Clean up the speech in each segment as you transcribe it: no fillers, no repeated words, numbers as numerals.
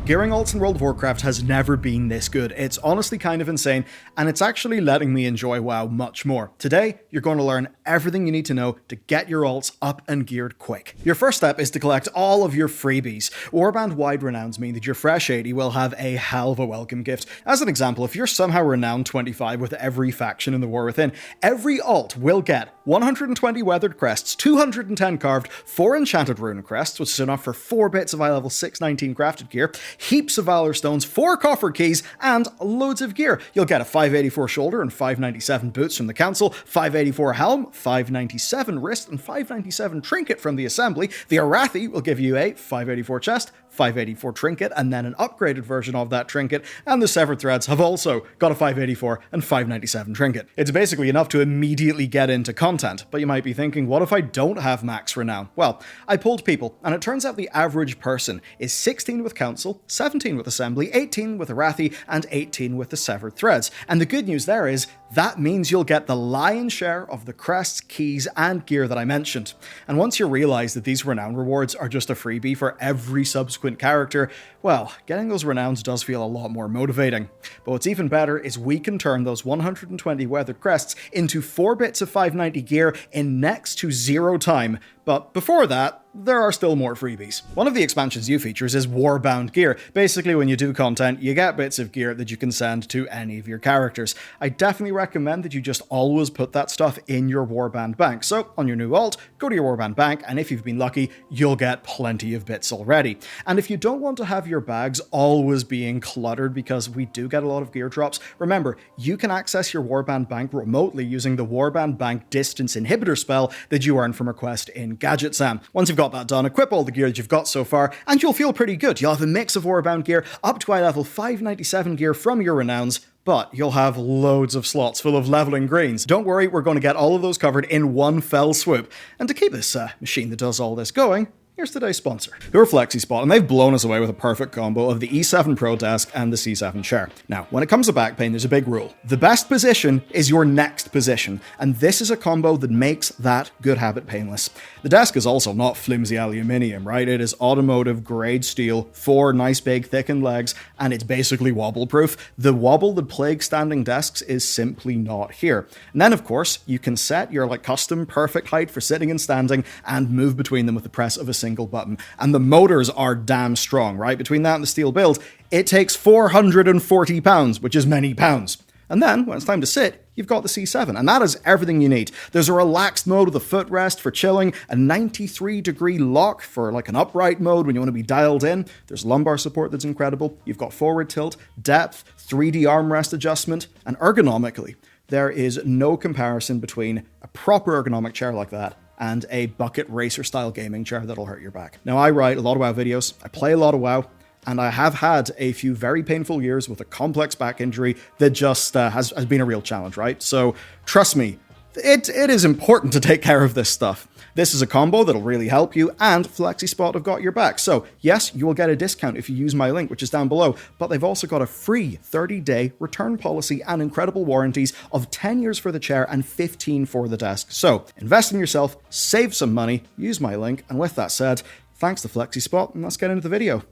Gearing alts in World of Warcraft has never been this good. It's honestly kind of insane, and it's actually letting me enjoy WoW much more. Today, you're going to learn everything you need to know to get your alts up and geared quick. Your first step is to collect all of your freebies. Warband wide renowns mean that your fresh 80 will have a hell of a welcome gift. As an example, if you're somehow renowned 25 with every faction in the War Within, every alt will get 120 weathered crests, 210 carved, 4 enchanted rune crests, which is enough for 4 bits of iLlevel 619 crafted gear, heaps of Valor Stones, 4 coffer keys, and loads of gear. You'll get a 584 shoulder and 597 boots from the Council, 584 helm, 597 wrist, and 597 trinket from the Assembly. The Arathi will give you a 584 chest, 584 trinket, and then an upgraded version of that trinket, and the Severed Threads have also got a 584 and 597 trinket. It's basically enough to immediately get into content, but you might be thinking, what if I don't have max renown? Well, I pulled people, and it turns out the average person is 16 with Council, 17 with Assembly, 18 with Arathi, and 18 with the Severed Threads. And the good news there is, that means you'll get the lion's share of the crests, keys, and gear that I mentioned. And once you realize that these renown rewards are just a freebie for every subsequent character, well, getting those renowns does feel a lot more motivating. But what's even better is we can turn those 120 weathered crests into 4 bits of 590 gear in next to 0 time. But before that, there are still more freebies. One of the expansion's new features is Warband Gear. Basically, when you do content, you get bits of gear that you can send to any of your characters. I definitely recommend that you just always put that stuff in your Warband bank. So, on your new alt, go to your Warband bank, and if you've been lucky, you'll get plenty of bits already. And if you don't want to have your bags always being cluttered, because we do get a lot of gear drops, remember, you can access your Warband bank remotely using the Warband bank distance inhibitor spell that you earn from a quest in Gadget Sam. Once you've got that done, equip all the gear that you've got so far, and you'll feel pretty good. You'll have a mix of Warband gear up to iLlevel 597 gear from your renowns, but you'll have loads of slots full of leveling greens. Don't worry, we're going to get all of those covered in one fell swoop. And to keep this machine that does all this going, here's today's sponsor, who are FlexiSpot, and they've blown us away with a perfect combo of the E7pro desk and the C7 chair. Now, when it comes to back pain, there's a big rule. The best position is your next position, and this is a combo that makes that good habit painless. The desk is also not flimsy aluminium, right? It is automotive grade steel, 4 nice big thickened legs, and it's basically wobble proof. The wobble that plagues standing desks is simply not here. And then, of course, you can set your custom perfect height for sitting and standing and move between them with the press of a single button. And the motors are damn strong, right? Between that and the steel build, it takes 440 pounds, which is many pounds. And then, when it's time to sit, you've got the C7, and that is everything you need. There's a relaxed mode with a footrest for chilling, a 93-degree lock for an upright mode when you want to be dialed in. There's lumbar support that's incredible. You've got forward tilt, depth, 3D armrest adjustment, and ergonomically, there is no comparison between a proper ergonomic chair like that and a bucket racer-style gaming chair that'll hurt your back. Now, I write a lot of WoW videos, I play a lot of WoW, and I have had a few very painful years with a complex back injury that just has been a real challenge, right? So, trust me, it is important to take care of this stuff. This is a combo that'll really help you, and FlexiSpot have got your back. So, yes, you will get a discount if you use my link, which is down below, but they've also got a free 30-day return policy and incredible warranties of 10 years for the chair and 15 for the desk. So, invest in yourself, save some money, use my link, and with that said, thanks to FlexiSpot, and let's get into the video.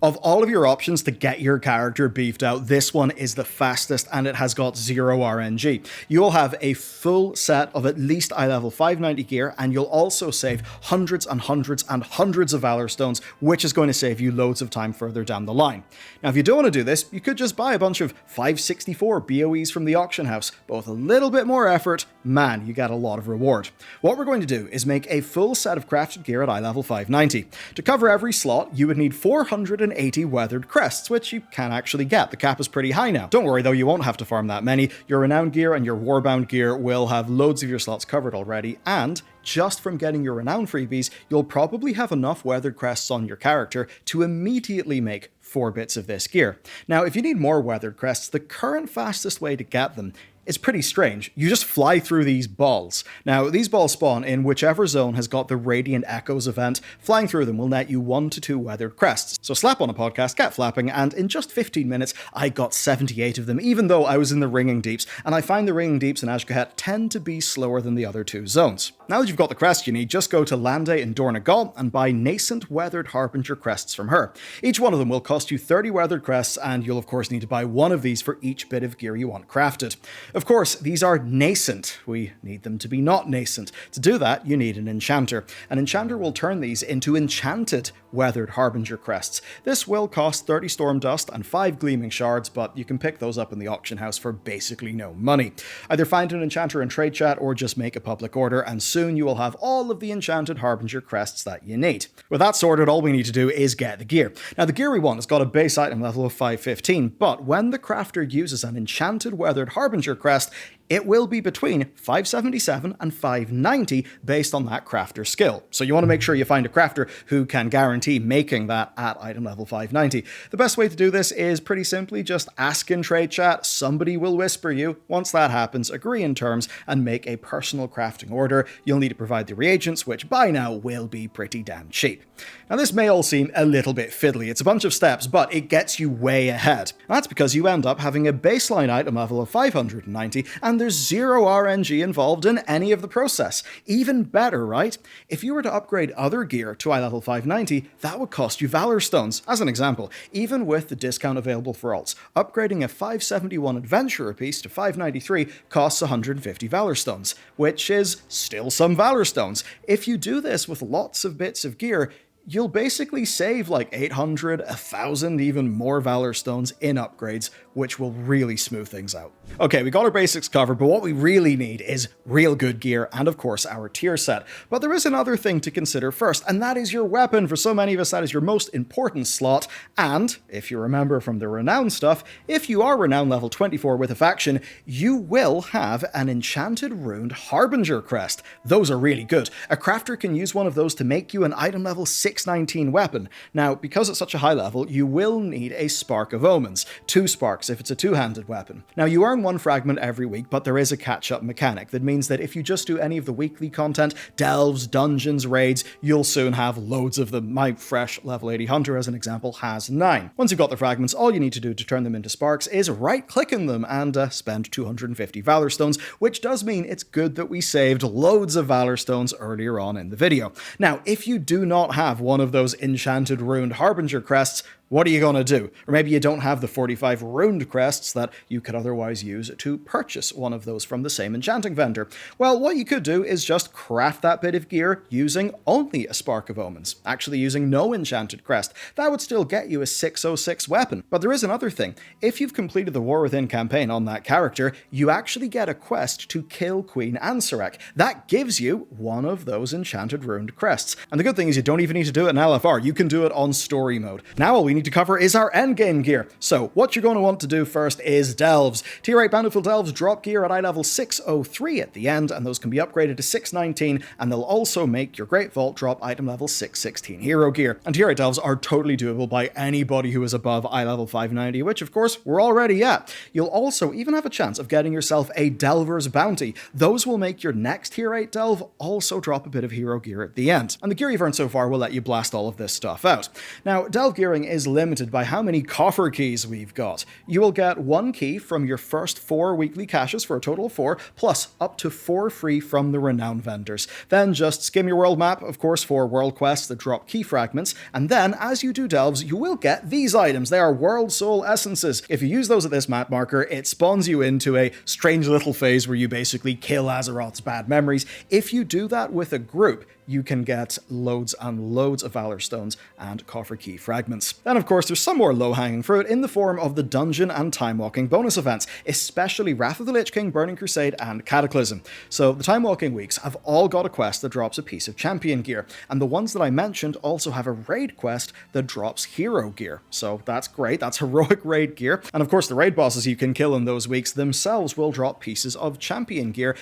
Of all of your options to get your character beefed out, this one is the fastest, and it has got 0 RNG. You'll have a full set of at least iLlevel 590 gear, and you'll also save hundreds and hundreds and hundreds of Valor Stones, which is going to save you loads of time further down the line. Now, if you don't want to do this, you could just buy a bunch of 564 BOEs from the auction house, but with a little bit more effort, man, you get a lot of reward. What we're going to do is make a full set of crafted gear at iLlevel 590. To cover every slot, you would need 480 weathered crests, which you can actually get. The cap is pretty high now. Don't worry though, you won't have to farm that many. Your renowned gear and your Warband gear will have loads of your slots covered already, and just from getting your renown freebies, you'll probably have enough weathered crests on your character to immediately make 4 bits of this gear. Now, if you need more weathered crests, the current fastest way to get them It's pretty strange. You just fly through these balls. Now, these balls spawn in whichever zone has got the Radiant Echoes event. Flying through them will net you 1 to 2 weathered crests. So slap on a podcast, get flapping, and in just 15 minutes, I got 78 of them, even though I was in the Ringing Deeps, and I find the Ringing Deeps in Ashkahet tend to be slower than the other 2 zones. Now that you've got the crest you need, just go to Lande in Dornagal and buy Nascent Weathered Harbinger crests from her. Each one of them will cost you 30 weathered crests, and you'll of course need to buy one of these for each bit of gear you want crafted. Of course, these are nascent. We need them to be not nascent. To do that, you need an enchanter. An enchanter will turn these into enchanted weathered Harbinger crests. This will cost 30 storm dust and 5 gleaming shards, but you can pick those up in the auction house for basically no money. Either find an enchanter in trade chat or just make a public order, and soon you will have all of the enchanted Harbinger crests that you need. With that sorted, all we need to do is get the gear. Now, the gear we want has got a base item level of 515, but when the crafter uses an enchanted weathered Harbinger crest, it will be between 577 and 590 based on that crafter skill. So you want to make sure you find a crafter who can guarantee making that at item level 590. The best way to do this is pretty simply just ask in trade chat, somebody will whisper you. Once that happens, agree in terms and make a personal crafting order. You'll need to provide the reagents, which by now will be pretty damn cheap. Now this may all seem a little bit fiddly, it's a bunch of steps, but it gets you way ahead. That's because you end up having a baseline item level of 590 and there's zero RNG involved in any of the process. Even better, right? If you were to upgrade other gear to level 590, that would cost you Valor Stones. As an example, even with the discount available for alts, upgrading a 571 Adventurer piece to 593 costs 150 Valor Stones, which is still some Valor Stones. If you do this with lots of bits of gear, you'll basically save like 800, 1,000, even more Valor Stones in upgrades, which will really smooth things out. Okay, we got our basics covered, but what we really need is real good gear and of course our tier set. But there is another thing to consider first, and that is your weapon. For so many of us, that is your most important slot. And if you remember from the Renown stuff, if you are Renown level 24 with a faction, you will have an enchanted runed Harbinger crest. Those are really good. A crafter can use one of those to make you an item level 619 weapon. Now, because it's such a high level, you will need a Spark of Omens, 2 sparks if it's a two-handed weapon. Now, you earn 1 fragment every week, but there is a catch-up mechanic that means that if you just do any of the weekly content, delves, dungeons, raids, you'll soon have loads of them. My fresh level 80 hunter, as an example, has 9. Once you've got the fragments, all you need to do to turn them into sparks is right-click in them and spend 250 Valor Stones, which does mean it's good that we saved loads of Valor Stones earlier on in the video. Now, if you do not have one of those enchanted runed Harbinger crests, what are you going to do? Or maybe you don't have the 45 runed crests that you could otherwise use to purchase one of those from the same enchanting vendor. Well, what you could do is just craft that bit of gear using only a Spark of Omens, actually using no enchanted crest. That would still get you a 606 weapon. But there is another thing. If you've completed the War Within campaign on that character, you actually get a quest to kill Queen Ansarek. That gives you one of those enchanted runed crests. And the good thing is you don't even need to do it in LFR. You can do it on story mode. Now all we need to cover is our endgame gear. So what you're going to want to do first is delves. Tier 8 bountiful delves drop gear at eye level 603 at the end, and those can be upgraded to 619, and they'll also make your Great Vault drop item level 616 hero gear. And tier 8 delves are totally doable by anybody who is above eye level 590, which of course we're already at. You'll also even have a chance of getting yourself a Delver's Bounty. Those will make your next tier 8 delve also drop a bit of hero gear at the end. And the gear you've earned so far will let you blast all of this stuff out. Now, delve gearing is limited by how many coffer keys we've got. You will get 1 key from your first 4 weekly caches for a total of 4, plus up to 4 free from the Renown vendors. Then just skim your world map, of course, for world quests that drop key fragments, and then as you do delves, you will get these items. They are World Soul Essences. If you use those at this map marker, it spawns you into a strange little phase where you basically kill Azeroth's bad memories. If you do that with a group, you can get loads and loads of Valor Stones and coffer key fragments. Then of course there's some more low-hanging fruit in the form of the dungeon and time walking bonus events, especially Wrath of the Lich King, Burning Crusade, and Cataclysm. So the time walking weeks have all got a quest that drops a piece of champion gear, and the ones that I mentioned also have a raid quest that drops hero gear. So that's great, that's heroic raid gear. And of course the raid bosses you can kill in those weeks themselves will drop pieces of champion gear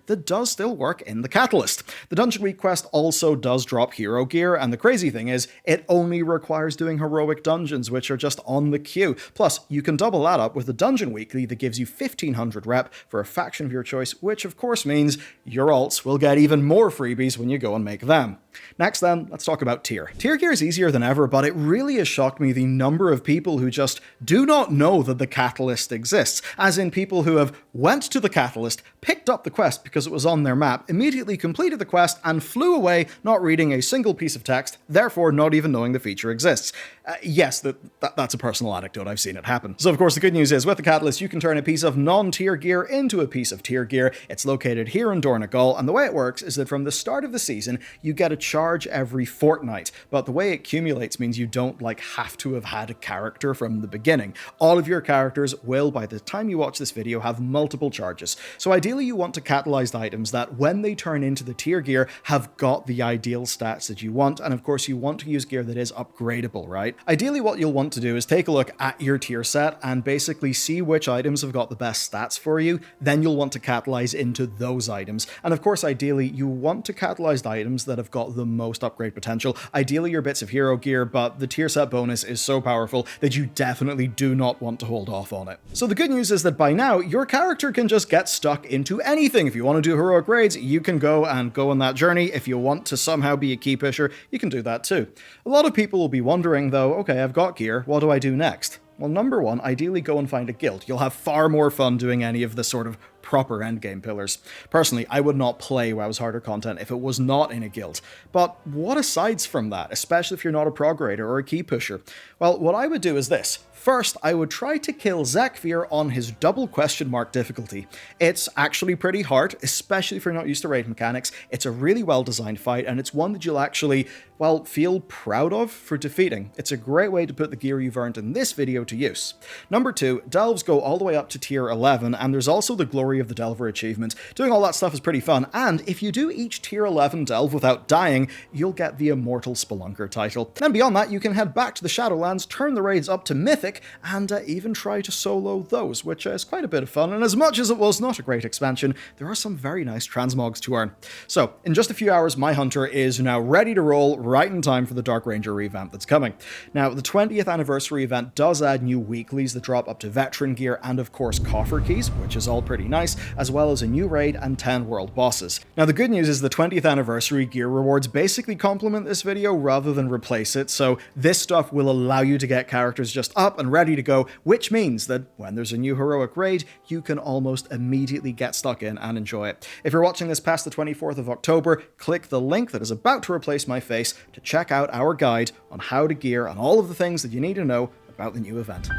that does still work in the Catalyst. The dungeon Dungeon Week quest also does drop hero gear, and the crazy thing is, it only requires doing heroic dungeons, which are just on the queue. Plus, you can double that up with the Dungeon Weekly that gives you 1500 rep for a faction of your choice, which of course means your alts will get even more freebies when you go and make them. Next then, let's talk about tier. Tier gear is easier than ever, but it really has shocked me the number of people who just do not know that the catalyst exists, as in people who have went to the catalyst, picked up the quest because it was on their map, immediately completed the quest, and flew away not reading a single piece of text, therefore not even knowing the feature exists. Yes, that's a personal anecdote, I've seen it happen. So of course the good news is, with the catalyst you can turn a piece of non-tier gear into a piece of tier gear. It's located here in Donegal, and the way it works is that from the start of the season, you get a charge every fortnight, but the way it accumulates means you don't have to have had a character from the beginning. All of your characters will, by the time you watch this video, have multiple charges. So ideally you want to catalyze items that, when they turn into the tier gear, have got the ideal stats that you want, and of course you want to use gear that is upgradable, right? Ideally what you'll want to do is take a look at your tier set and basically see which items have got the best stats for you. Then you'll want to catalyze into those items, and of course ideally you want to catalyze items that have got the most upgrade potential, ideally your bits of hero gear, but the tier set bonus is so powerful that you definitely do not want to hold off on it. So the good news is that by now your character can just get stuck into anything. If you want to do heroic raids, you can go on that journey. If you want to somehow be a key pusher, you can do that too. A lot of people will be wondering though, okay, I've got gear, what do I do next? Well, number one, ideally go and find a guild. You'll have far more fun doing any of the sort of proper endgame pillars. Personally, I would not play WoW's harder content if it was not in a guild. But what asides from that, especially if you're not a prog raider or a key pusher? Well, what I would do is this. First, I would try to kill Zekvir on his double question mark difficulty. It's actually pretty hard, especially if you're not used to raid mechanics. It's a really well-designed fight, and it's one that you'll actually, well, feel proud of for defeating. It's a great way to put the gear you've earned in this video to use. Number two, delves go all the way up to tier 11, and there's also the Glory of the Delver achievement. Doing all that stuff is pretty fun, and if you do each tier 11 delve without dying, you'll get the Immortal Spelunker title. Then beyond that, you can head back to the Shadowlands, turn the raids up to Mythic, and even try to solo those, which is quite a bit of fun, and as much as it was not a great expansion, there are some very nice transmogs to earn. So, in just a few hours, my hunter is now ready to roll right in time for the Dark Ranger revamp that's coming. Now, the 20th anniversary event does add new weeklies that drop up to veteran gear and of course coffer keys, which is all pretty nice, as well as a new raid and 10 world bosses. Now, the good news is the 20th anniversary gear rewards basically complement this video rather than replace it, so this stuff will allow you to get characters just up and ready to go, which means that when there's a new heroic raid, you can almost immediately get stuck in and enjoy it. If you're watching this past the 24th of October, click the link that is about to replace my face to check out our guide on how to gear and all of the things that you need to know about the new event.